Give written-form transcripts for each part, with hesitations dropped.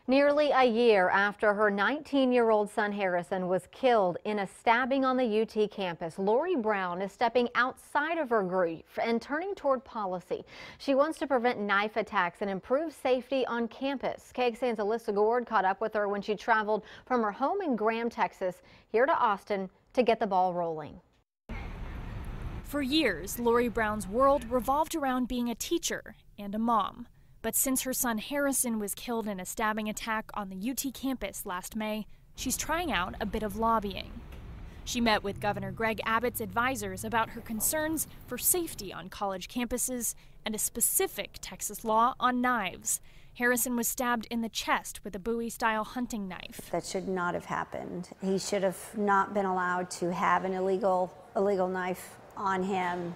Nearly a year after her 19-year-old son Harrison was killed in a stabbing on the UT campus, Lori Brown is stepping outside of her grief and turning toward policy. She wants to prevent knife attacks and improve safety on campus. KXAN's Alyssa Gord caught up with her when she traveled from her home in Graham, Texas, here to Austin to get the ball rolling. For years, Lori Brown's world revolved around being a teacher and a mom. But since her son Harrison was killed in a stabbing attack on the UT campus last May, she's trying out a bit of lobbying. She met with Governor Greg Abbott's advisors about her concerns for safety on college campuses and a specific Texas law on knives. Harrison was stabbed in the chest with a Bowie-style hunting knife. That should not have happened. He should have not been allowed to have an illegal knife on him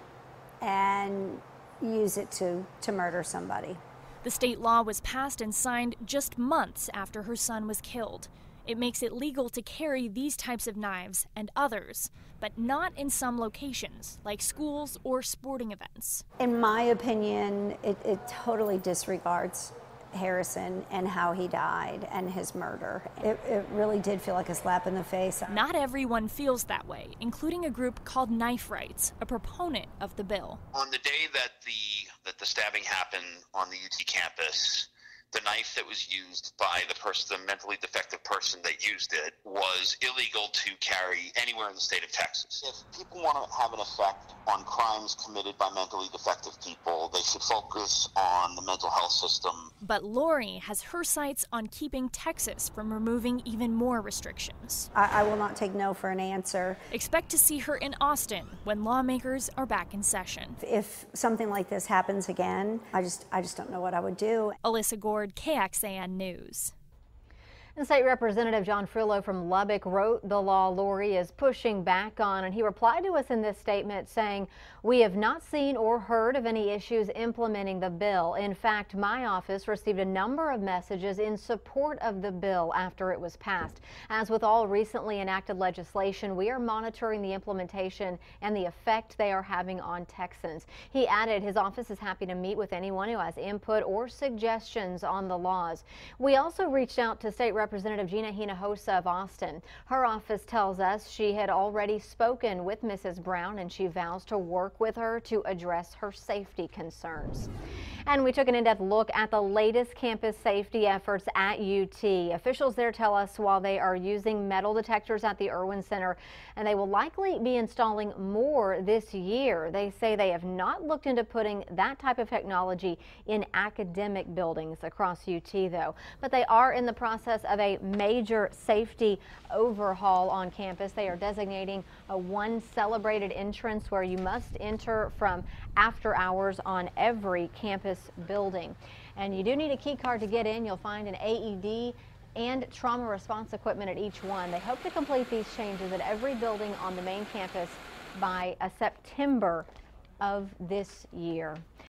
and use it to murder somebody. The state law was passed and signed just months after her son was killed. It makes it legal to carry these types of knives and others, but not in some locations, like schools or sporting events. In my opinion, it totally disregards Harrison and how he died and his murder. It really did feel like a slap in the face. Not everyone feels that way, including a group called Knife Rights, a proponent of the bill. On the day that the stabbing happened on the UT campus, the knife that was used by the mentally defective person that used it was illegal to carry anywhere in the state of Texas. If people want to have an effect on crimes committed by mentally defective people, they should focus on the mental health system. But Lori has her sights on keeping Texas from removing even more restrictions. I will not take no for an answer. Expect to see her in Austin when lawmakers are back in session. If something like this happens again, I just don't know what I would do. Alyssa Gord, KXAN News. And State Representative John Frillo from Lubbock wrote the law Lori is pushing back on, and he replied to us in this statement saying, "We have not seen or heard of any issues implementing the bill. In fact, my office received a number of messages in support of the bill after it was passed. As with all recently enacted legislation, we are monitoring the implementation and the effect they are having on Texans." He added his office is happy to meet with anyone who has input or suggestions on the laws. We also reached out to State Representative Gina Hinojosa of Austin. Her office tells us she had already spoken with Mrs. Brown and she vows to work with her to address her safety concerns. And we took an in-depth look at the latest campus safety efforts at UT. Officials there tell us while they are using metal detectors at the Irwin Center, and they will likely be installing more this year, they say they have not looked into putting that type of technology in academic buildings across UT though. But they are in the process of a major safety overhaul on campus. They are designating a one celebrated entrance where you must enter from after hours on every campus building. And you do need a key card to get in. You'll find an AED and trauma response equipment at each one. They hope to complete these changes at every building on the main campus by September of this year.